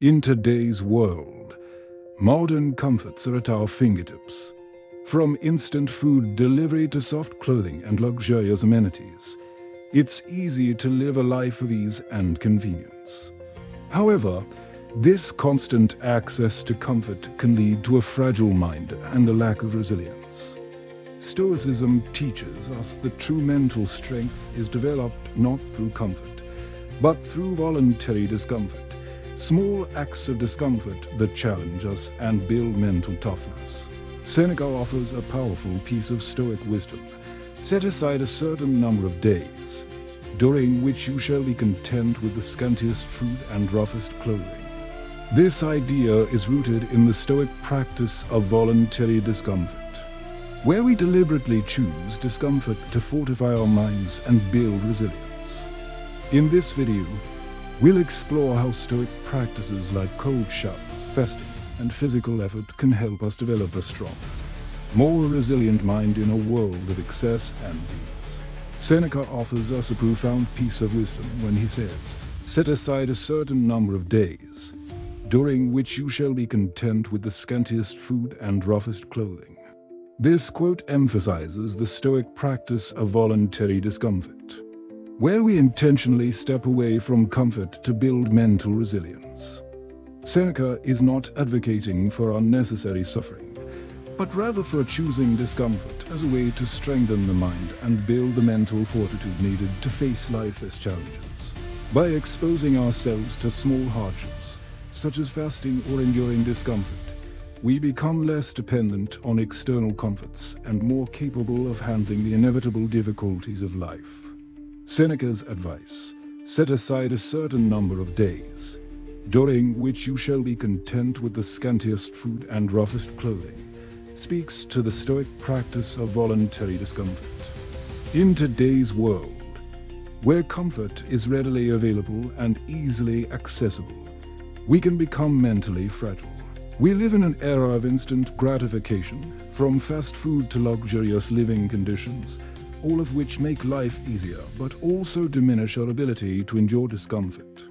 In today's world, modern comforts are at our fingertips. From instant food delivery to soft clothing and luxurious amenities, it's easy to live a life of ease and convenience. However, this constant access to comfort can lead to a fragile mind and a lack of resilience. Stoicism teaches us that true mental strength is developed not through comfort, but through voluntary discomfort. Small acts of discomfort that challenge us and build mental toughness. Seneca offers a powerful piece of Stoic wisdom. Set aside a certain number of days, during which you shall be content with the scantiest food and roughest clothing. This idea is rooted in the Stoic practice of voluntary discomfort, where we deliberately choose discomfort to fortify our minds and build resilience. In this video, we'll explore how Stoic practices like cold showers, fasting, and physical effort can help us develop a strong, more resilient mind in a world of excess and ease. Seneca offers us a profound piece of wisdom when he says, "Set aside a certain number of days, during which you shall be content with the scantiest food and roughest clothing." This quote emphasizes the Stoic practice of voluntary discomfort, where we intentionally step away from comfort to build mental resilience. Seneca is not advocating for unnecessary suffering, but rather for choosing discomfort as a way to strengthen the mind and build the mental fortitude needed to face life's challenges. By exposing ourselves to small hardships, such as fasting or enduring discomfort, we become less dependent on external comforts and more capable of handling the inevitable difficulties of life. Seneca's advice, "Set aside a certain number of days, during which you shall be content with the scantiest food and roughest clothing," speaks to the Stoic practice of voluntary discomfort. In today's world, where comfort is readily available and easily accessible, we can become mentally fragile. We live in an era of instant gratification, from fast food to luxurious living conditions, all of which make life easier but also diminish our ability to endure discomfort.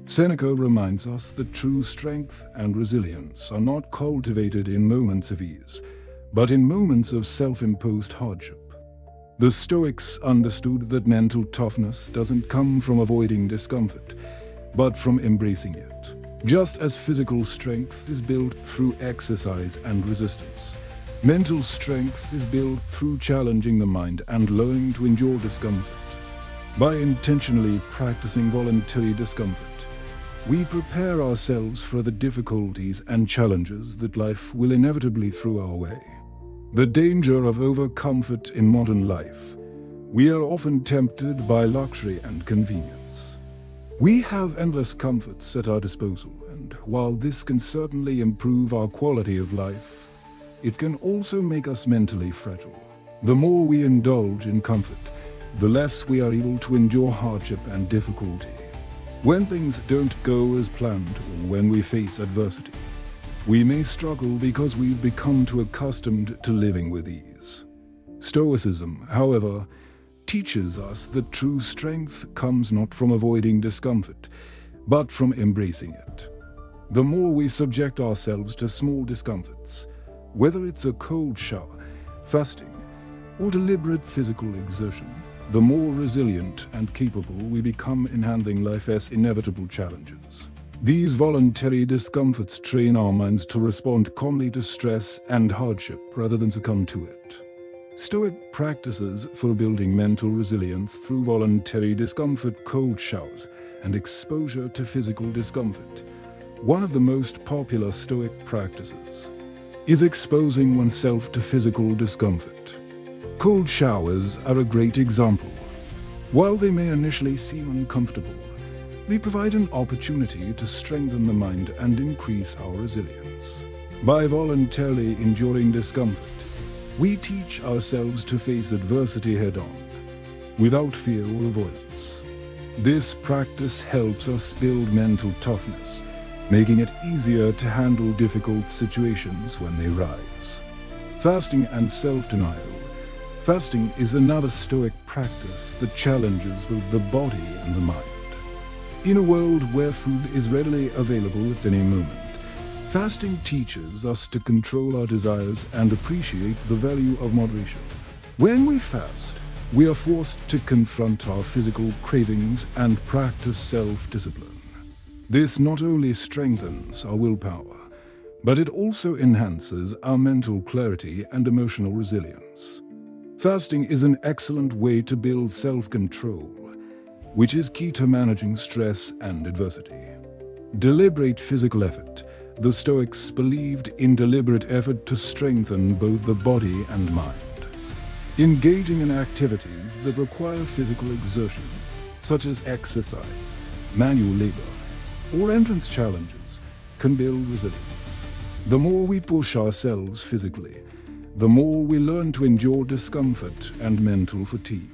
Seneca reminds us that true strength and resilience are not cultivated in moments of ease, but in moments of self-imposed hardship. The Stoics understood that mental toughness doesn't come from avoiding discomfort, but from embracing it. Just as physical strength is built through exercise and resistance, mental strength is built through challenging the mind and learning to endure discomfort. By intentionally practicing voluntary discomfort, we prepare ourselves for the difficulties and challenges that life will inevitably throw our way. The danger of overcomfort in modern life: we are often tempted by luxury and convenience. We have endless comforts at our disposal, and while this can certainly improve our quality of life, it can also make us mentally fragile. The more we indulge in comfort, the less we are able to endure hardship and difficulty. When things don't go as planned or when we face adversity, we may struggle because we've become too accustomed to living with ease. Stoicism, however, teaches us that true strength comes not from avoiding discomfort, but from embracing it. The more we subject ourselves to small discomforts, whether it's a cold shower, fasting, or deliberate physical exertion, the more resilient and capable we become in handling life's inevitable challenges. These voluntary discomforts train our minds to respond calmly to stress and hardship rather than succumb to it. Stoic practices for building mental resilience through voluntary discomfort, cold showers, and exposure to physical discomfort. One of the most popular Stoic practices is exposing oneself to physical discomfort. Cold showers are a great example. While they may initially seem uncomfortable, they provide an opportunity to strengthen the mind and increase our resilience. By voluntarily enduring discomfort, we teach ourselves to face adversity head-on, without fear or avoidance. This practice helps us build mental toughness, making it easier to handle difficult situations when they rise. Fasting and self-denial. Fasting is another Stoic practice that challenges both the body and the mind. In a world where food is readily available at any moment, fasting teaches us to control our desires and appreciate the value of moderation. When we fast, we are forced to confront our physical cravings and practice self-discipline. This not only strengthens our willpower, but it also enhances our mental clarity and emotional resilience. Fasting is an excellent way to build self-control, which is key to managing stress and adversity. Deliberate physical effort. The Stoics believed in deliberate effort to strengthen both the body and mind. Engaging in activities that require physical exertion, such as exercise, manual labor, or entrance challenges, can build resilience. The more we push ourselves physically, the more we learn to endure discomfort and mental fatigue.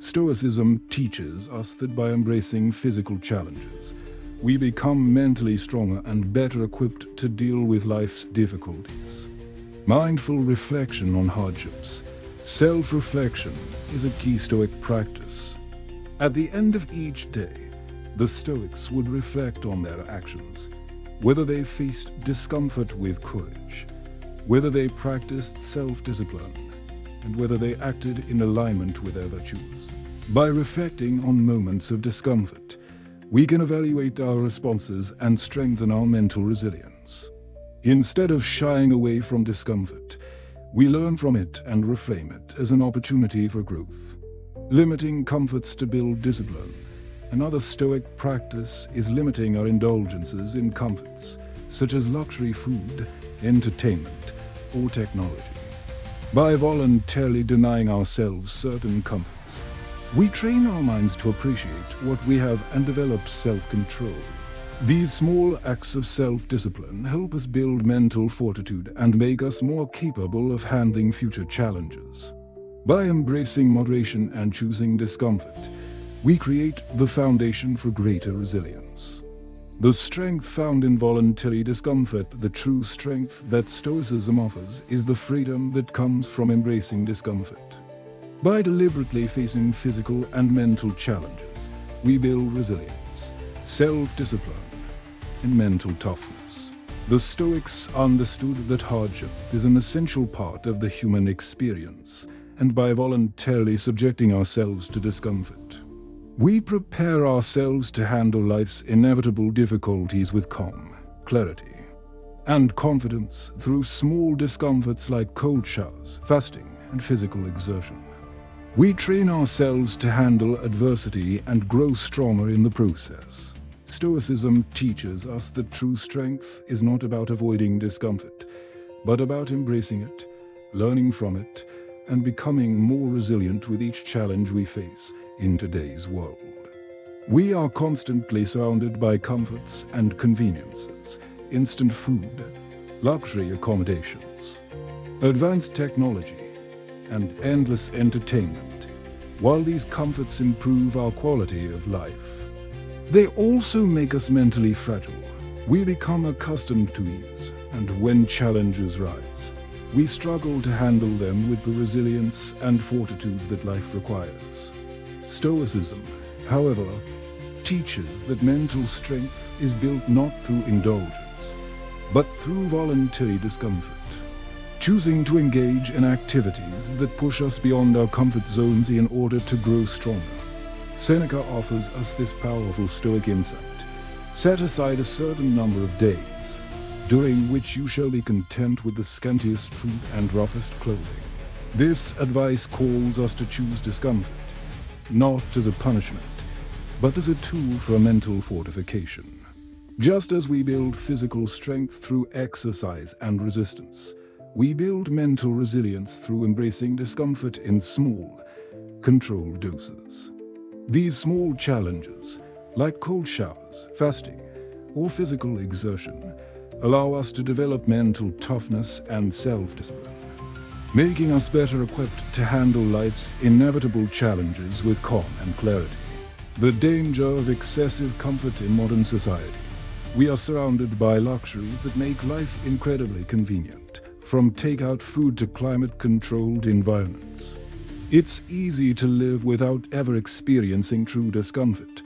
Stoicism teaches us that by embracing physical challenges, we become mentally stronger and better equipped to deal with life's difficulties. Mindful reflection on hardships. Self-reflection is a key Stoic practice. At the end of each day, the Stoics would reflect on their actions, whether they faced discomfort with courage, whether they practiced self-discipline, and whether they acted in alignment with their virtues. By reflecting on moments of discomfort, we can evaluate our responses and strengthen our mental resilience. Instead of shying away from discomfort, we learn from it and reframe it as an opportunity for growth. Limiting comforts to build discipline. Another Stoic practice is limiting our indulgences in comforts, such as luxury food, entertainment, or technology. By voluntarily denying ourselves certain comforts, we train our minds to appreciate what we have and develop self-control. These small acts of self-discipline help us build mental fortitude and make us more capable of handling future challenges. By embracing moderation and choosing discomfort, we create the foundation for greater resilience. The strength found in voluntary discomfort, the true strength that Stoicism offers, is the freedom that comes from embracing discomfort. By deliberately facing physical and mental challenges, we build resilience, self-discipline, and mental toughness. The Stoics understood that hardship is an essential part of the human experience, and by voluntarily subjecting ourselves to discomfort, we prepare ourselves to handle life's inevitable difficulties with calm, clarity, and confidence through small discomforts like cold showers, fasting, and physical exertion. We train ourselves to handle adversity and grow stronger in the process. Stoicism teaches us that true strength is not about avoiding discomfort, but about embracing it, learning from it, and becoming more resilient with each challenge we face in today's world. We are constantly surrounded by comforts and conveniences, instant food, luxury accommodations, advanced technology, and endless entertainment. While these comforts improve our quality of life, they also make us mentally fragile. We become accustomed to ease, and when challenges rise, we struggle to handle them with the resilience and fortitude that life requires. Stoicism, however, teaches that mental strength is built not through indulgence, but through voluntary discomfort. Choosing to engage in activities that push us beyond our comfort zones in order to grow stronger. Seneca offers us this powerful Stoic insight. Set aside a certain number of days, during which you shall be content with the scantiest food and roughest clothing. This advice calls us to choose discomfort, not as a punishment, but as a tool for mental fortification. Just as we build physical strength through exercise and resistance, we build mental resilience through embracing discomfort in small, controlled doses. These small challenges, like cold showers, fasting, or physical exertion, allow us to develop mental toughness and self-discipline, making us better equipped to handle life's inevitable challenges with calm and clarity. The danger of excessive comfort in modern society. We are surrounded by luxuries that make life incredibly convenient, from takeout food to climate-controlled environments. It's easy to live without ever experiencing true discomfort,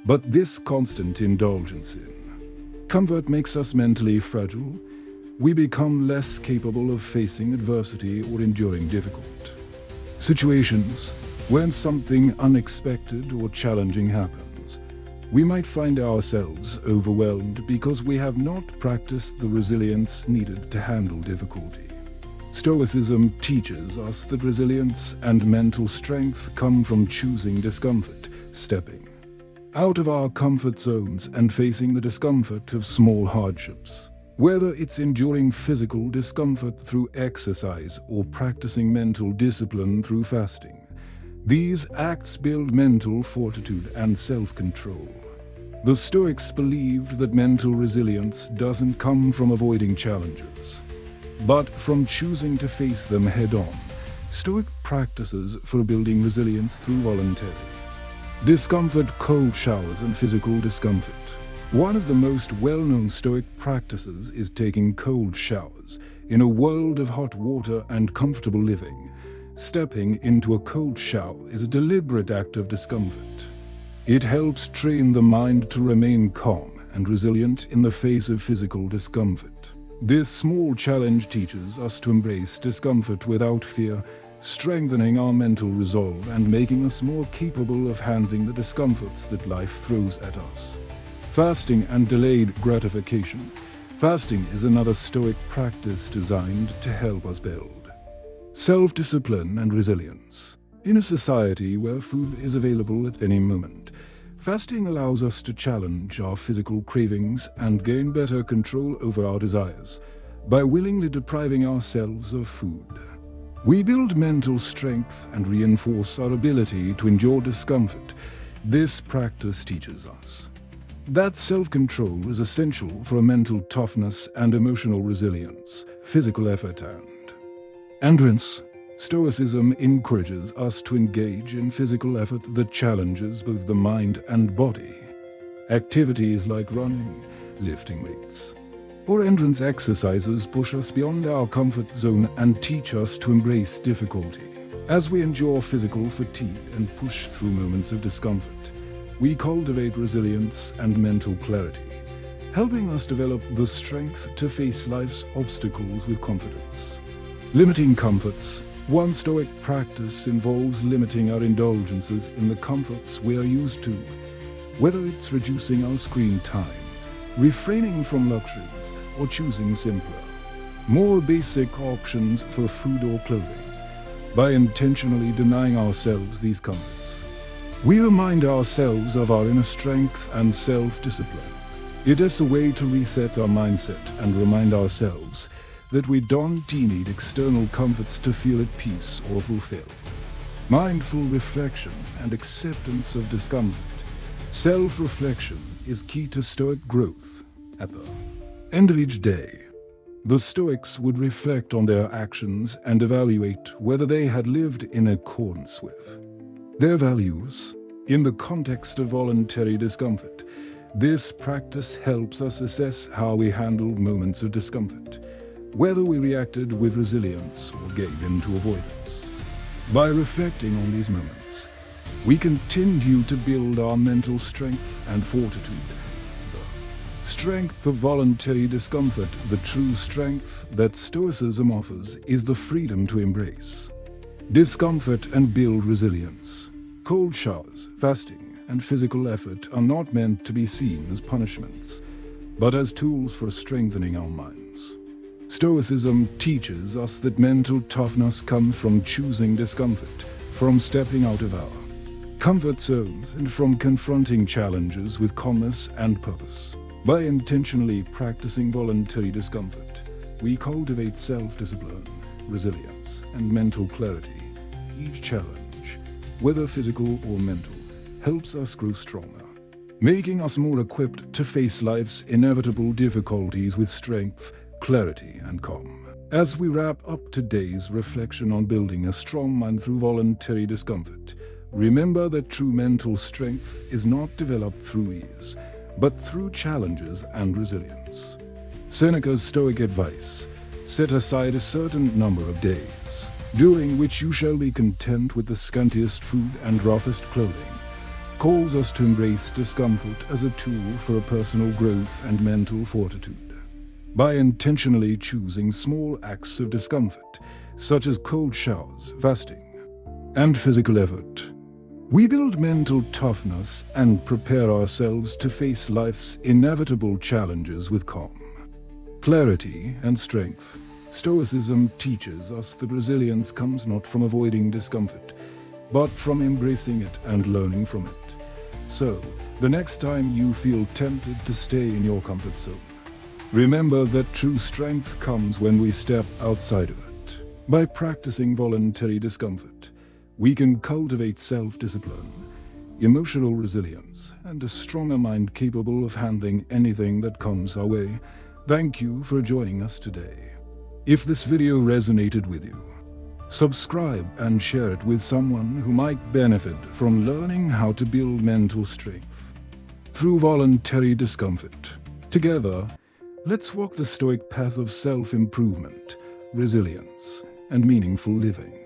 but this constant indulgence in comfort makes us mentally fragile. We become less capable of facing adversity or enduring difficult situations. When something unexpected or challenging happens, we might find ourselves overwhelmed because we have not practiced the resilience needed to handle difficulty. Stoicism teaches us that resilience and mental strength come from choosing discomfort, stepping out of our comfort zones and facing the discomfort of small hardships. Whether it's enduring physical discomfort through exercise or practicing mental discipline through fasting, these acts build mental fortitude and self-control. The Stoics believed that mental resilience doesn't come from avoiding challenges, but from choosing to face them head-on. Stoic practices for building resilience through voluntary discomfort, cold showers, and physical discomfort. One of the most well-known Stoic practices is taking cold showers. In a world of hot water and comfortable living, stepping into a cold shower is a deliberate act of discomfort. It helps train the mind to remain calm and resilient in the face of physical discomfort. This small challenge teaches us to embrace discomfort without fear, strengthening our mental resolve and making us more capable of handling the discomforts that life throws at us. Fasting and delayed gratification. Fasting is another Stoic practice designed to help us build self-discipline and resilience. In a society where food is available at any moment, fasting allows us to challenge our physical cravings and gain better control over our desires. By willingly depriving ourselves of food, we build mental strength and reinforce our ability to endure discomfort. This practice teaches us that self-control is essential for mental toughness and emotional resilience. Physical effort and endurance. Stoicism encourages us to engage in physical effort that challenges both the mind and body. Activities like running, lifting weights, or endurance exercises push us beyond our comfort zone and teach us to embrace difficulty. As we endure physical fatigue and push through moments of discomfort, we cultivate resilience and mental clarity, helping us develop the strength to face life's obstacles with confidence. Limiting comforts. One Stoic practice involves limiting our indulgences in the comforts we are used to, whether it's reducing our screen time, refraining from luxuries, or choosing simpler, more basic options for food or clothing. By intentionally denying ourselves these comforts, we remind ourselves of our inner strength and self-discipline. It is a way to reset our mindset and remind ourselves that we don't need external comforts to feel at peace or fulfilled. Mindful reflection and acceptance of discomfort. Self-reflection is key to Stoic growth. At the end of each day, the Stoics would reflect on their actions and evaluate whether they had lived in accordance with their values. In the context of voluntary discomfort, this practice helps us assess how we handled moments of discomfort, whether we reacted with resilience or gave in to avoidance. By reflecting on these moments, we continue to build our mental strength and fortitude. The strength of voluntary discomfort, the true strength that Stoicism offers, is the freedom to embrace discomfort and build resilience. Cold showers, fasting, and physical effort are not meant to be seen as punishments, but as tools for strengthening our minds. Stoicism teaches us that mental toughness comes from choosing discomfort, from stepping out of our comfort zones, and from confronting challenges with calmness and purpose. By intentionally practicing voluntary discomfort, we cultivate self-discipline, resilience, and mental clarity. Each challenge, whether physical or mental, helps us grow stronger, making us more equipped to face life's inevitable difficulties with strength, clarity, and calm. As we wrap up today's reflection on building a strong mind through voluntary discomfort, remember that true mental strength is not developed through ease, but through challenges and resilience. Seneca's Stoic advice: set aside a certain number of days, during which you shall be content with the scantiest food and roughest clothing. calls us to embrace discomfort as a tool for personal growth and mental fortitude. By intentionally choosing small acts of discomfort, such as cold showers, fasting, and physical effort, we build mental toughness and prepare ourselves to face life's inevitable challenges with calm, clarity, and strength. Stoicism teaches us that resilience comes not from avoiding discomfort, but from embracing it and learning from it. So, the next time you feel tempted to stay in your comfort zone, remember that true strength comes when we step outside of it. By practicing voluntary discomfort, we can cultivate self-discipline, emotional resilience, and a stronger mind capable of handling anything that comes our way. Thank you for joining us today. If this video resonated with you, subscribe and share it with someone who might benefit from learning how to build mental strength through voluntary discomfort. Together, let's walk the Stoic path of self-improvement, resilience, and meaningful living.